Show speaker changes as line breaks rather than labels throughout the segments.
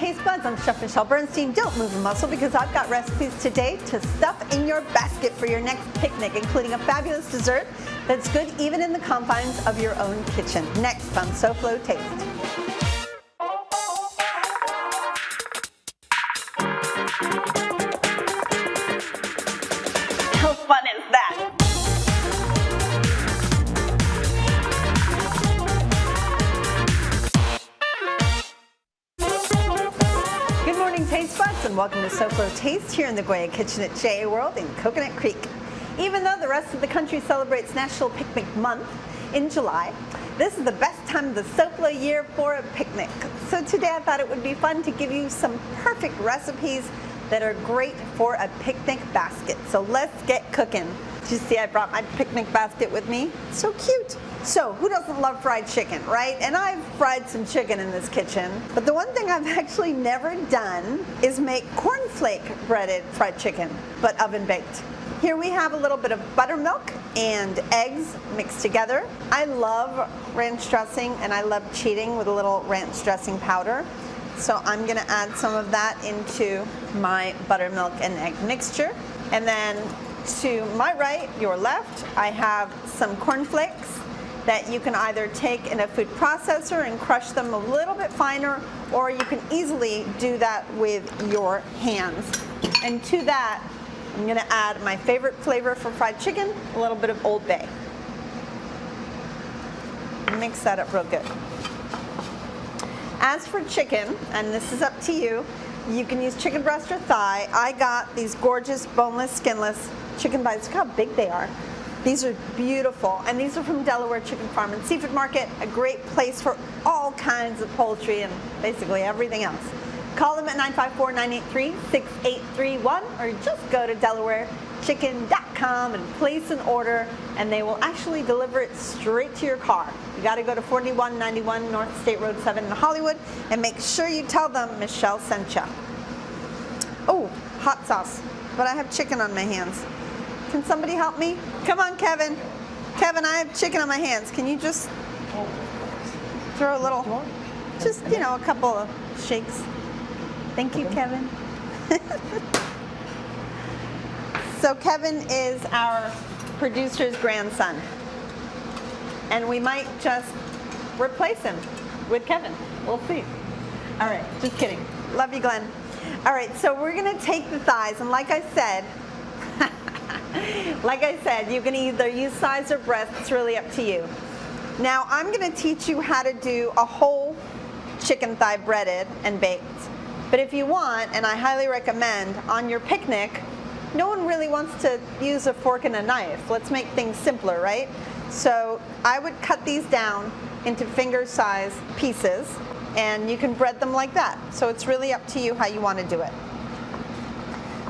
taste buds. I'm Chef Michelle Bernstein. Don't move a muscle because I've got recipes today to stuff in your basket for your next picnic, including a fabulous dessert that's good even in the confines of your own kitchen. Next on SoFlo Taste. How fun is that? Good morning, Taste Buds, and welcome to SoFlo Taste here in the Goya Kitchen at JA World in Coconut Creek. Even though the rest of the country celebrates National Picnic Month in July, this is the best time of the SoFlo year for a picnic. So today I thought it would be fun to give you some perfect recipes that are great for a picnic basket. So let's get cooking. Did you see I brought my picnic basket with me? So cute. So who doesn't love fried chicken, right? And I've fried some chicken in this kitchen, but the one thing I've actually never done is make cornflake breaded fried chicken, but oven baked. Here we have a little bit of buttermilk and eggs mixed together. I love ranch dressing and I love cheating with a little ranch dressing powder. So I'm gonna add some of that into my buttermilk and egg mixture. And then to my right, your left, I have some cornflakes that you can either take in a food processor and crush them a little bit finer, or you can easily do that with your hands. And to that, I'm gonna add my favorite flavor for fried chicken, a little bit of Old Bay. Mix that up real good. As for chicken, and this is up to you, you can use chicken breast or thigh. I got these gorgeous boneless, skinless chicken bites. Look how big they are. These are beautiful, and these are from Delaware Chicken Farm and Seafood Market, a great place for all kinds of poultry and basically everything else. Call them at 954-983-6831, or just go to DelawareChicken.com and place an order, and they will actually deliver it straight to your car. You got to go to 4191 North State Road 7 in Hollywood, and make sure you tell them Michelle sent you. Oh, hot sauce, but I have chicken on my hands. Can somebody help me? Come on, Kevin. Kevin, I have chicken on my hands. Can you just throw a little, just, you know, a couple of shakes. Thank you, Kevin. So Kevin is our producer's grandson. And we might just replace him with Kevin. We'll see. All right, just kidding. Love you, Glenn. All right, so we're gonna take the thighs, and like I said, you can either use thighs or breasts. It's really up to you. Now, I'm going to teach you how to do a whole chicken thigh breaded and baked. But if you want, and I highly recommend, on your picnic, no one really wants to use a fork and a knife. Let's make things simpler, right? So I would cut these down into finger-sized pieces, and you can bread them like that. So it's really up to you how you want to do it.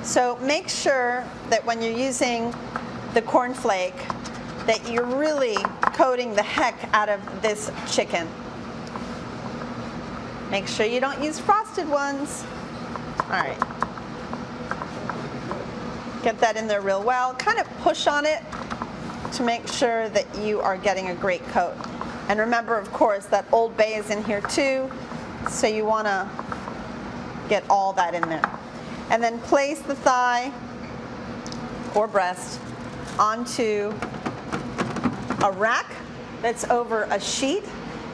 So make sure that when you're using the cornflake that you're really coating the heck out of this chicken. Make sure you don't use frosted ones. All right. Get that in there real well. Kind of push on it to make sure that you are getting a great coat. And remember, of course, that Old Bay is in here too, so you want to get all that in there. And then place the thigh or breast onto a rack that's over a sheet.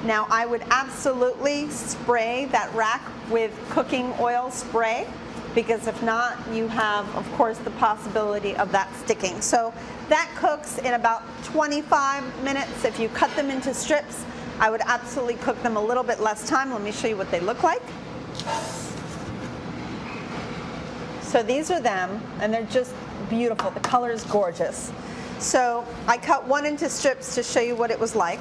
Now, I would absolutely spray that rack with cooking oil spray, because if not, you have, of course, the possibility of that sticking. So that cooks in about 25 minutes. If you cut them into strips, I would absolutely cook them a little bit less time. Let me show you what they look like. So these are them, and they're just beautiful. The color is gorgeous. So I cut one into strips to show you what it was like.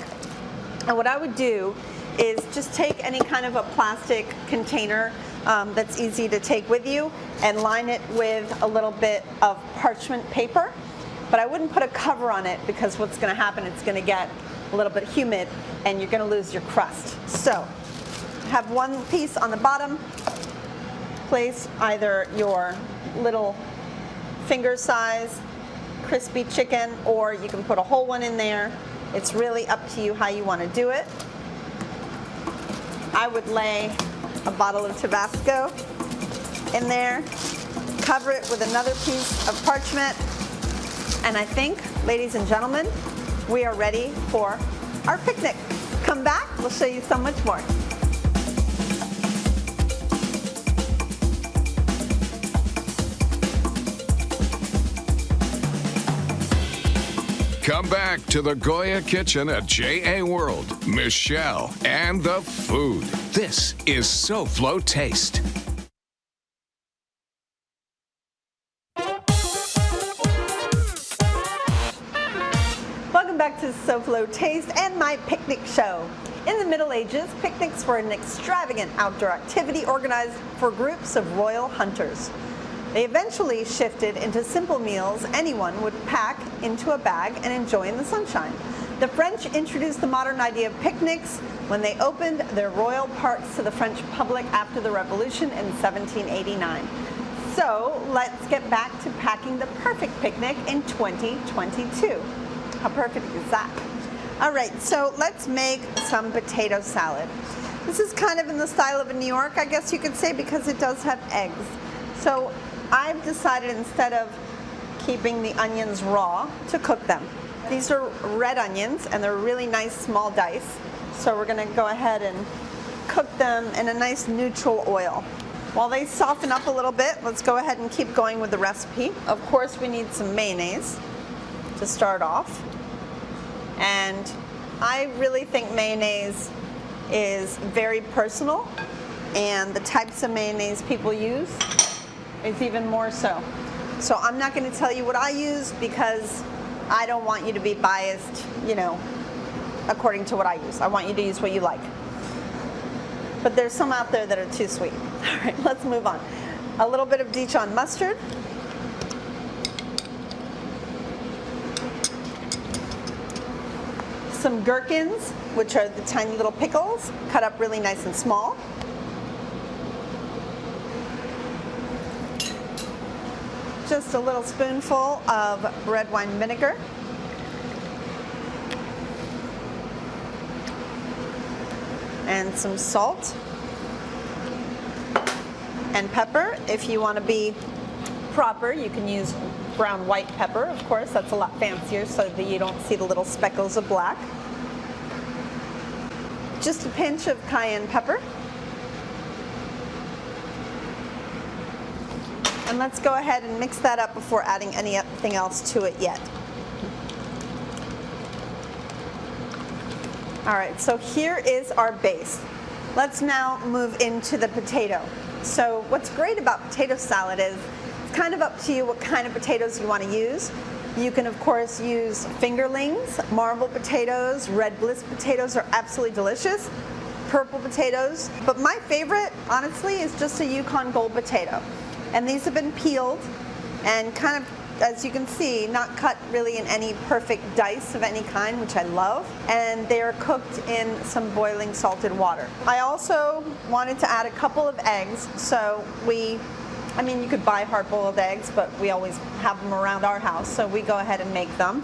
And what I would do is just take any kind of a plastic container that's easy to take with you and line it with a little bit of parchment paper. But I wouldn't put a cover on it, because what's going to happen, it's going to get a little bit humid and you're going to lose your crust. So have one piece on the bottom. Place either your little finger size crispy chicken, or you can put a whole one in there. It's really up to you how you want to do it. I would lay a bottle of Tabasco in there. Cover it with another piece of parchment. And I think, ladies and gentlemen, we are ready for our picnic. Come back, we'll show you so much more.
Come back to the Goya Kitchen at JA World, Michelle, and the food. This is SoFlo Taste.
Welcome back to SoFlo Taste and my picnic show. In the Middle Ages, picnics were an extravagant outdoor activity organized for groups of royal hunters. They eventually shifted into simple meals anyone would pack into a bag and enjoy in the sunshine. The French introduced the modern idea of picnics when they opened their royal parks to the French public after the Revolution in 1789. So let's get back to packing the perfect picnic in 2022. How perfect is that? All right, so let's make some potato salad. This is kind of in the style of a New York, I guess you could say, because it does have eggs. So I've decided, instead of keeping the onions raw, to cook them. These are red onions and they're really nice small dice. So we're gonna go ahead and cook them in a nice neutral oil. While they soften up a little bit, let's go ahead and keep going with the recipe. Of course, we need some mayonnaise to start off. And I really think mayonnaise is very personal, and the types of mayonnaise people use is even more so. So I'm not going to tell you what I use because I don't want you to be biased, according to what I use. I want you to use what you like. But there's some out there that are too sweet. All right, let's move on. A little bit of Dijon mustard. Some gherkins, which are the tiny little pickles, cut up really nice and small. Just a little spoonful of red wine vinegar. And some salt and pepper. If you want to be proper, you can use brown white pepper, of course. That's a lot fancier so that you don't see the little speckles of black. Just a pinch of cayenne pepper. And let's go ahead and mix that up before adding anything else to it yet. All right, so here is our base. Let's now move into the potato. So what's great about potato salad is it's kind of up to you what kind of potatoes you want to use. You can, of course, use fingerlings, marble potatoes, red bliss potatoes are absolutely delicious, purple potatoes. But my favorite, honestly, is just a Yukon Gold potato. And these have been peeled and kind of, as you can see, not cut really in any perfect dice of any kind, which I love. And they're cooked in some boiling salted water. I also wanted to add a couple of eggs. So you could buy hard-boiled eggs, but we always have them around our house. So we go ahead and make them.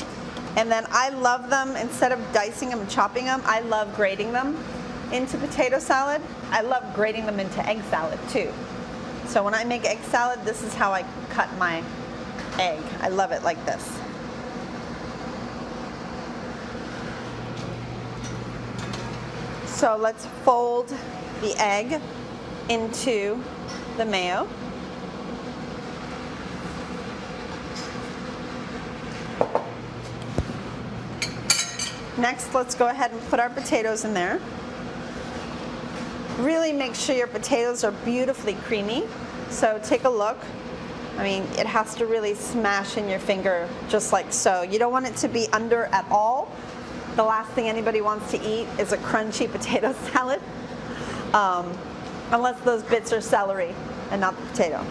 And then I love them, instead of dicing them and chopping them, I love grating them into potato salad. I love grating them into egg salad too. So when I make egg salad, this is how I cut my egg. I love it like this. So let's fold the egg into the mayo. Next, let's go ahead and put our potatoes in there. Really make sure your potatoes are beautifully creamy. So take a look. It has to really smash in your finger just like so. You don't want it to be under at all. The last thing anybody wants to eat is a crunchy potato salad, unless those bits are celery and not the potato.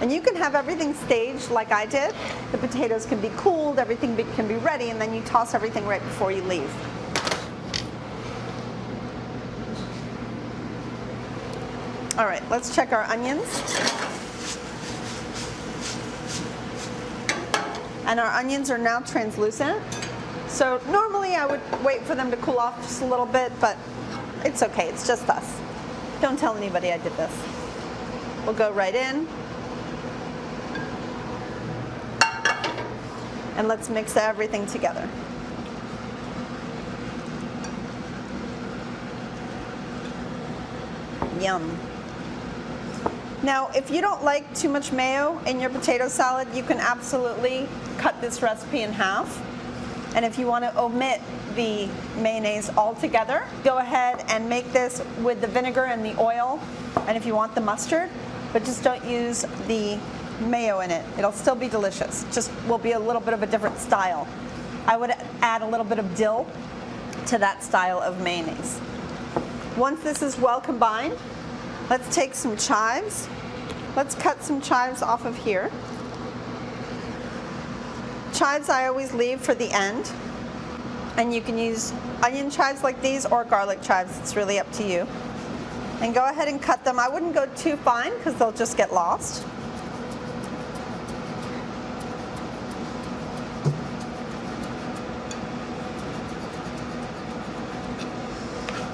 And you can have everything staged like I did. The potatoes can be cooled, everything can be ready, and then you toss everything right before you leave. All right, let's check our onions. And our onions are now translucent. So normally I would wait for them to cool off just a little bit, but it's okay, it's just us. Don't tell anybody I did this. We'll go right in. And let's mix everything together. Yum. Now, if you don't like too much mayo in your potato salad, you can absolutely cut this recipe in half. And if you want to omit the mayonnaise altogether, go ahead and make this with the vinegar and the oil, and if you want the mustard, but just don't use the mayo in it. It'll still be delicious, just will be a little bit of a different style. I would add a little bit of dill to that style of mayonnaise. Once this is well combined, let's take some chives. Let's cut some chives off of here. Chives I always leave for the end, and you can use onion chives like these or garlic chives. It's really up to you. And go ahead and cut them. I wouldn't go too fine because they'll just get lost.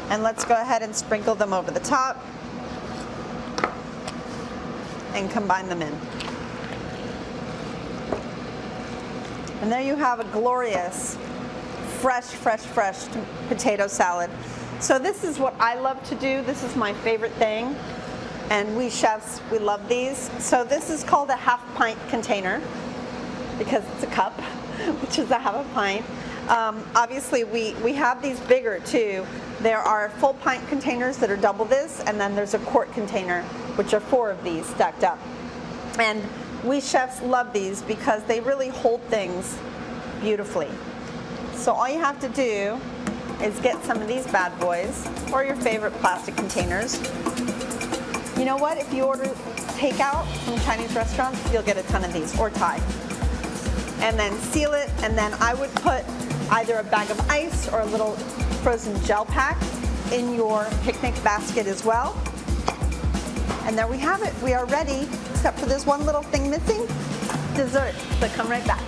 And let's go ahead and sprinkle them over the top and combine them in. And there you have a glorious, fresh potato salad. So this is what I love to do. This is my favorite thing. And we chefs, we love these. So this is called a half pint container because it's a cup, which is a half a pint. Obviously, we have these bigger too. There are full pint containers that are double this, and then there's a quart container, which are 4 of these stacked up. And we chefs love these because they really hold things beautifully. So all you have to do is get some of these bad boys, or your favorite plastic containers. You know what? If you order takeout from Chinese restaurants, you'll get a ton of these, or Thai. And then seal it, and then I would put either a bag of ice or a little frozen gel pack in your picnic basket as well. And there we have it. We are ready, except for this one little thing missing, dessert. So come right back.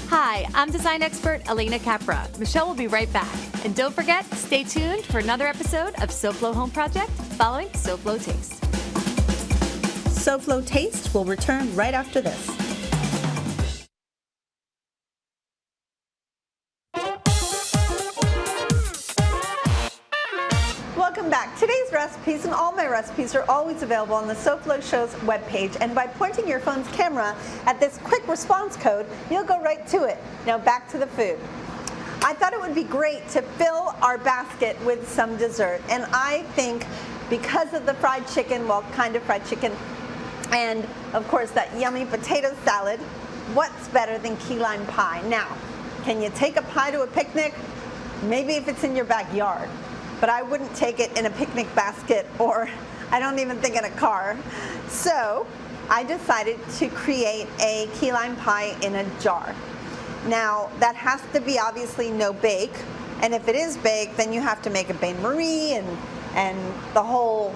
Hi, I'm design expert Elena Capra. Michelle will be right back. And don't forget, stay tuned for another episode of SoFlo Home Project following SoFlo Taste.
SoFlo Taste will return right after this. Welcome back. Today's recipes and all my recipes are always available on the SoFlo Show's webpage, and by pointing your phone's camera at this quick response code, you'll go right to it. Now back to the food. I thought it would be great to fill our basket with some dessert, and I think because of the fried chicken, well, kind of fried chicken, and of course that yummy potato salad, what's better than key lime pie? Now, can you take a pie to a picnic? Maybe if it's in your backyard, but I wouldn't take it in a picnic basket, or I don't even think in a car. So I decided to create a key lime pie in a jar. Now that has to be obviously no bake, and if it is baked, then you have to make a bain-marie and the whole,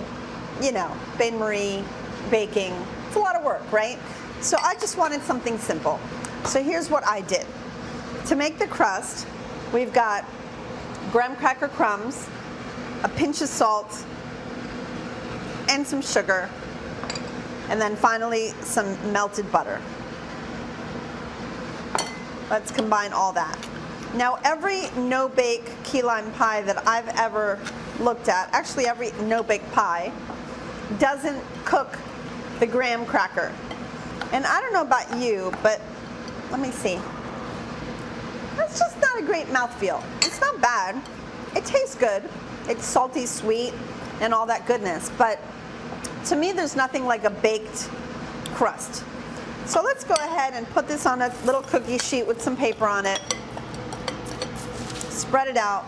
you know, bain-marie, baking. It's a lot of work, right? So I just wanted something simple. So here's what I did. To make the crust, we've got graham cracker crumbs, a pinch of salt, and some sugar, and then finally some melted butter. Let's combine all that. Now every no-bake key lime pie that I've ever looked at, actually every no-bake pie, doesn't cook the graham cracker. And I don't know about you, but let me see. That's just not a great mouthfeel. It's not bad. It tastes good. It's salty, sweet, and all that goodness. But to me, there's nothing like a baked crust. So let's go ahead and put this on a little cookie sheet with some paper on it. Spread it out.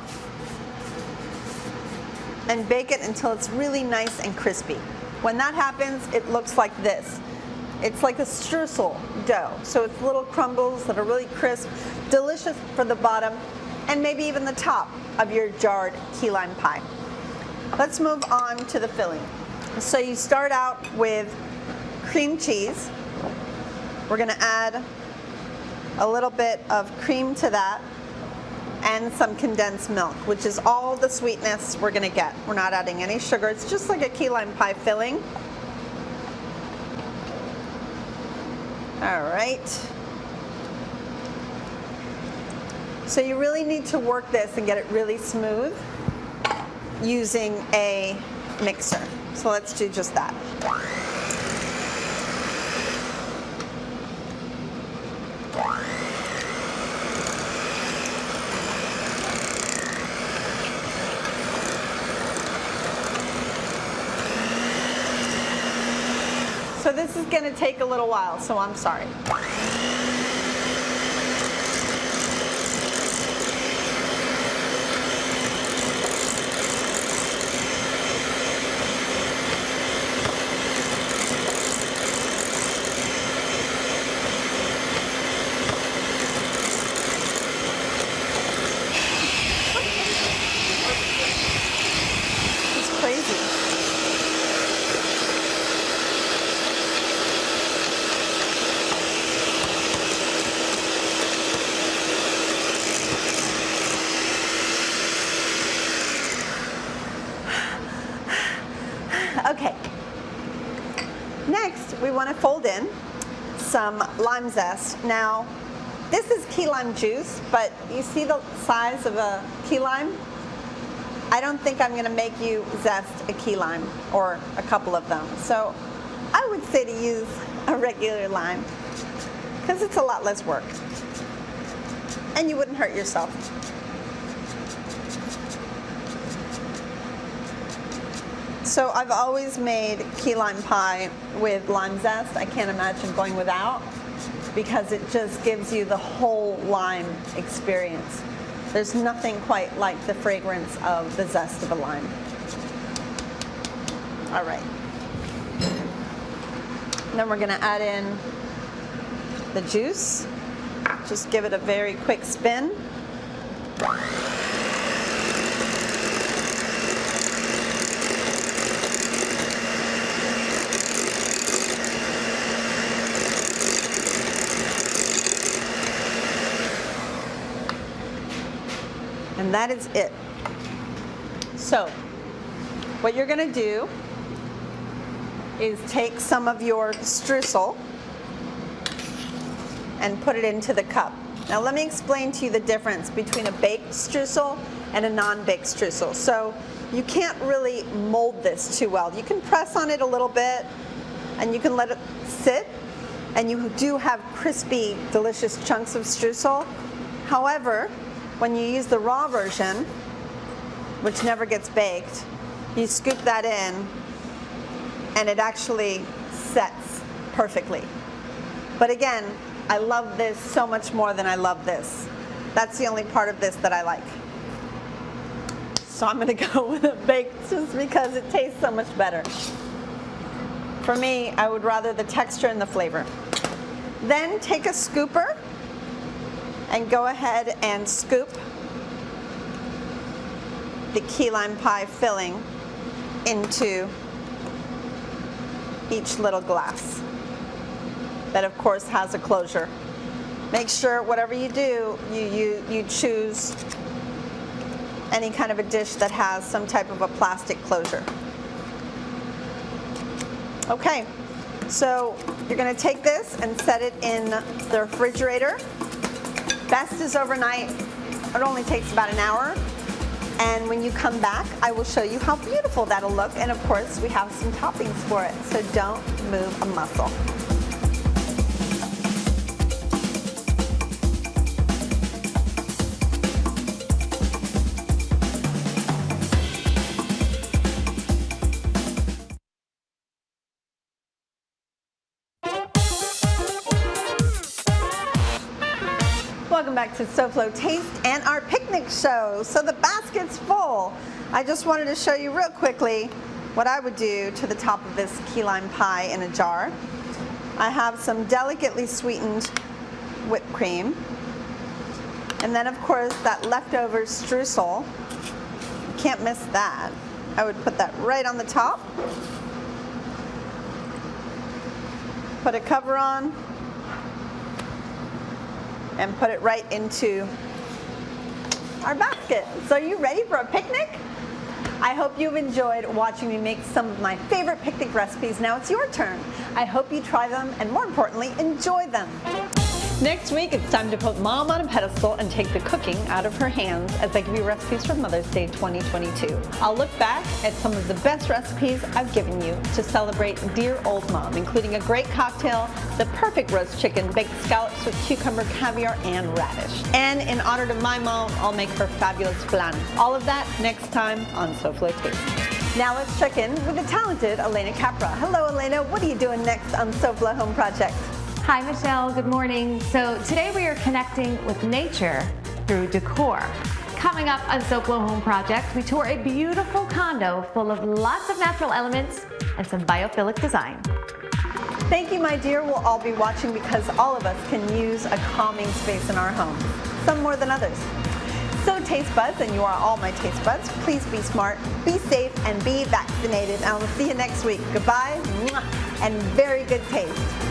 And bake it until it's really nice and crispy. When that happens, it looks like this. It's like a streusel dough. So it's little crumbles that are really crisp, delicious for the bottom, and maybe even the top of your jarred key lime pie. Let's move on to the filling. So you start out with cream cheese. We're going to add a little bit of cream to that and some condensed milk, which is all the sweetness we're going to get. We're not adding any sugar. It's just like a key lime pie filling. All right. So you really need to work this and get it really smooth using a mixer. So let's do just that. So this is going to take a little while, so I'm sorry. It's crazy. Okay, next we want to fold in some lime zest. Now, this is key lime juice, but you see the size of a key lime? I don't think I'm going to make you zest a key lime or a couple of them. So I would say to use a regular lime because it's a lot less work and you wouldn't hurt yourself. So I've always made key lime pie with lime zest. I can't imagine going without because it just gives you the whole lime experience. There's nothing quite like the fragrance of the zest of a lime. All right. Then we're going to add in the juice. Just give it a very quick spin. And that is it. So, what you're going to do is take some of your streusel and put it into the cup. Now let me explain to you the difference between a baked streusel and a non-baked streusel. So you can't really mold this too well. You can press on it a little bit and you can let it sit, and you do have crispy, delicious chunks of streusel. However, when you use the raw version, which never gets baked, you scoop that in and it actually sets perfectly. But again, I love this so much more than I love this. That's the only part of this that I like. So I'm gonna go with a baked just because it tastes so much better. For me, I would rather the texture and the flavor. Then take a scooper and go ahead and scoop the key lime pie filling into each little glass. That of course has a closure. Make sure whatever you do, you choose any kind of a dish that has some type of a plastic closure. Okay, so you're gonna take this and set it in the refrigerator. Best is overnight. It only takes about an hour. And when you come back, I will show you how beautiful that'll look. And of course, we have some toppings for it. So don't move a muscle. Welcome back to SoFlo Taste and our picnic show. So the basket's full. I just wanted to show you real quickly what I would do to the top of this key lime pie in a jar. I have some delicately sweetened whipped cream. And then of course that leftover streusel. You can't miss that. I would put that right on the top. put a cover on, and put it right into our basket. So are you ready for a picnic? I hope you've enjoyed watching me make some of my favorite picnic recipes. Now it's your turn. I hope you try them and, more importantly, enjoy them. Next week, it's time to put Mom on a pedestal and take the cooking out of her hands as I give you recipes for Mother's Day 2022. I'll look back at some of the best recipes I've given you to celebrate dear old Mom, including a great cocktail, the perfect roast chicken, baked scallops with cucumber, caviar, and radish. And in honor to my mom, I'll make her fabulous flan. All of that next time on SoFlo Taste. Now let's check in with the talented Elena Capra. Hello, Elena. What are you doing next on SoFlo Home Project?
Hi, Michelle. Good morning. So today we are connecting with nature through decor. Coming up on SoFlo Home Project, we tour a beautiful condo full of lots of natural elements and some biophilic design.
Thank you, my dear. We'll all be watching because all of us can use a calming space in our homes, some more than others. So taste buds, and you are all my taste buds, please be smart, be safe, and be vaccinated. And I'll see you next week. Goodbye, and very good taste.